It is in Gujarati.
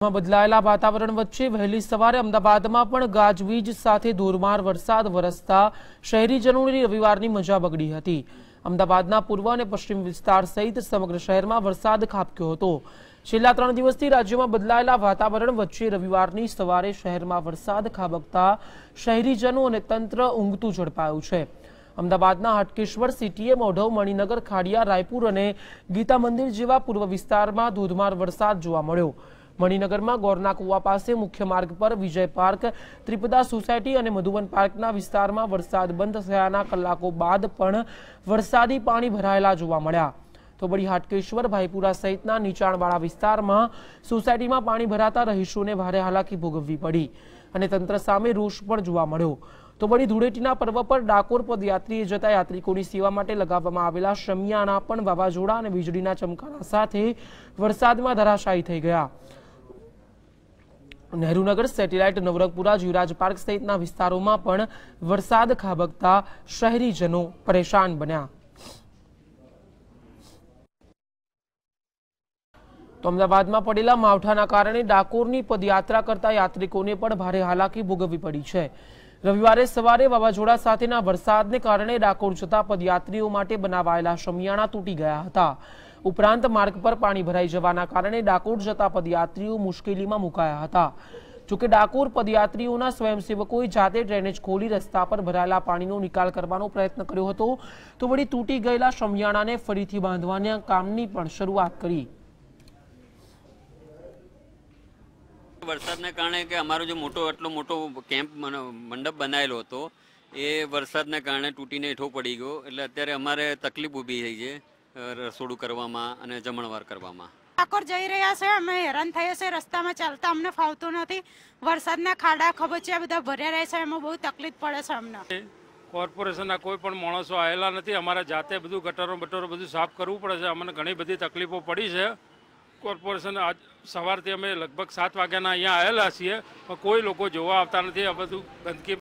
બદલાયેલા વાતાવરણ વચ્ચે વહેલી સવારે અમદાવાદમાં પણ ગાજવીજ સાથે ધોધમાર વરસાદ વરસતા શહેરીજનોની રવિવારની મજા બગડી હતી। અમદાવાદના પૂર્વ અને પશ્ચિમ વિસ્તાર સહિત સમગ્ર શહેરમાં વરસાદ ખાબક્યો હતો। છેલ્લા 3 દિવસથી રાજ્યમાં બદલાયેલા વાતાવરણ વચ્ચે રવિવારની સવારે શહેરમાં વરસાદ ખાબકતા શહેરીજનો અને તંત્ર ઊંઘતું ઝડપાયું છે। અમદાવાદના હાટકેશ્વર સિટીએ મોઢવ, મણિનગર, ખાડિયા, રાયપુર અને ગીતા મંદિર જેવા પૂર્વ વિસ્તારમાં ધોધમાર વરસાદ જોવા મળ્યો। મણિનગરમાં ગોરના કુવા પાસે મુખ્ય માર્ગ પર વિજય પાર્ક, ત્રિપદા સોસાયટી અને મધુવન પાર્કના વિસ્તારમાં વરસાદ બંધ થયાના કલાકો બાદ પણ વરસાદી પાણી ભરાયેલા જોવા મળ્યા। તો વળી હાટકેશ્વર, ભાઈપુરા સહિતના નીચાણવાળા વિસ્તારમાં સોસાયટીમાં પાણી ભરાતા રહીશોને ભારે હાલાકી ભોગવવી પડી અને તંત્ર સામે રોષ પણ જોવા મળ્યો। તો વળી ધૂળેટીના પર્વ પર ડાકોર પદયાત્રીએ જતા યાત્રિકોની સેવા માટે લગાવવામાં આવેલા શમિયાણા પણ વાવાઝોડા અને વીજળીના ચમકારા સાથે વરસાદમાં ધરાશાયી થઈ ગયા। નહેરુનગર, સેટેલાઇટ, નવરંગપુરા, જીવરાજ પાર્ક સહિતના વિસ્તારોમાં પણ વરસાદ ખાબકતા શહેરીજનો પરેશાન બન્યા। તો અમદાવાદમાં પડેલા માવઠાના કારણે ડાકોરની પદયાત્રા કરતા યાત્રિકોને પણ ભારે હાલાકી ભોગવવી પડી છે। રવિવારે સવારે વાવાઝોડા સાથેના વરસાદને કારણે ડાકોર જતા પદયાત્રીઓ માટે બનાવાયેલા શમિયાણા તૂટી ગયા હતા। ઉપરાંત માર્ગ પર પાણી ભરાઈ જવાના કારણે ડાકોર જતા પદયાત્રીઓ મુશ્કેલીમાં મુકાયા હતા। જોકે ડાકોર પદયાત્રીઓના સ્વયંસેવકોએ જાતે ડ્રેનેજ ખોલી રસ્તા પર ભરાયેલા પાણીનો નિકાલ કરવાનો પ્રયત્ન કર્યો હતો। તો વળી તૂટી ગયેલા શમિયાણાને ફરીથી બાંધવાના કામની પણ શરૂઆત કરી। વરસાદને કારણે કે અમારો જે એટલો મોટો કેમ્પ મંડપ બનાવેલો હતો એ વરસાદને કારણે તૂટીને હેઠો પડી ગયો, એટલે અત્યારે અમારે તકલીફ ઊભી થઈ છે રસોડું કરવામાં અને જમણવાર કરવામાં। ડાકોર જઈ રહ્યા છે, અમે હેરાન થઈએ છીએ, રસ્તામાં ચાલતા અમને ફાવતું નથી। વરસાદના ખાડા ખબચિયા બધા ભર્યા રહે છે, એમાં બહુ તકલીફ પડે છે અમને। કોર્પોરેશનના કોઈ પણ માણસો આવેલા નથી, અમારે જાતે બધું ગટરો બટરો બધું સાફ કરવું પડે છે। અમને ઘણી બધી તકલીફો પડી છે। કોર્પોરેશન આજ સવારથી અમે લગભગ 7 વાગ્યાના અહીંયા આવેલા છીએ, પણ કોઈ લોકો જોવા આવતા નથી। આ બધું ગંદકી